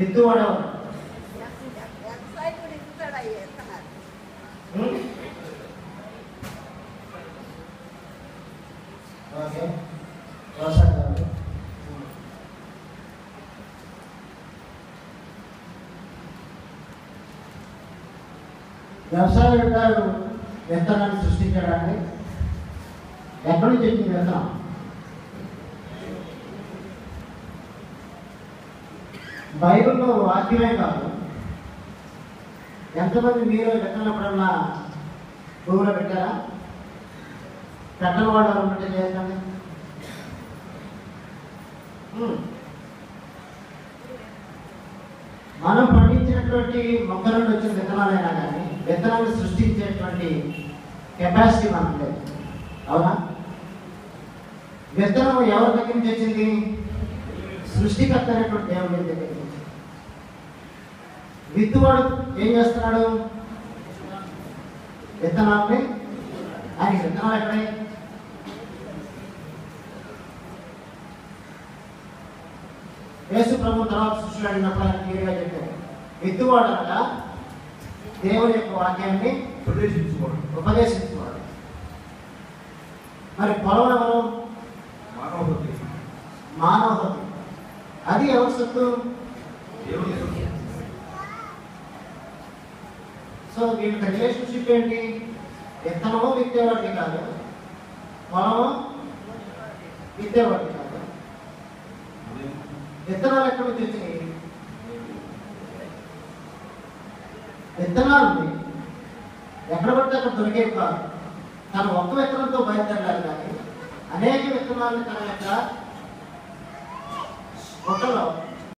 విత్తువాడు ఎవరు? ఓకే, వ్యవసాయదారుడు. వ్యవసాయదారుడు విత్తనాన్ని సృష్టించడానికి ఎక్కడి నుంచి వచ్చింది విత్తనం? బైబిల్లో వాక్యమే కాదు, ఎంతమంది మీరు విత్తనప్పుడన్నా భూమిలో పెట్టారా? పెట్టని వాడు ఎవరు చేయండి. మనం పండించినటువంటి మొక్కల నుండి వచ్చిన విత్తనాలైనా కానీ విత్తనాన్ని సృష్టించేటువంటి కెపాసిటీ మనకు లేదు, అవునా? విత్తనం ఎవరి దగ్గర నుంచి వచ్చింది? సృష్టికర్త అనేటువంటి దేవుడి దగ్గర నుంచి. విత్తువాడు ఏం చేస్తున్నాడు? విత్తనాన్ని, ఆయన విత్తనాలు ఎక్కడే? యేసు ప్రభు తర్వాత సృష్టిలో అడిగినప్పుడు ఆయన క్లియర్గా చెప్పారు, విత్తువాడు అనగా దేవుని యొక్క వాక్యాన్ని ఉపదేశించుకోవాలి. మరి పొలం ఎవరు? మానవ హృదయం. అది ఎవరి సొత్తు? సో వీళ్ళ రిలేషన్షిప్ ఏంటి? విత్తనము విత్తేవాడికి కాదు, పొలము విత్తేవాడికి కాదు. విత్తనాలు ఎక్కడి నుంచి వచ్చినాయి? విత్తనాలు ఎక్కడ పడితే అక్కడ దొరికేవి కాదు. తను ఒక్క విత్తనంతో బయలుదేరాలి కానీ అనేక విత్తనాలను తన యొక్క గుట్టలో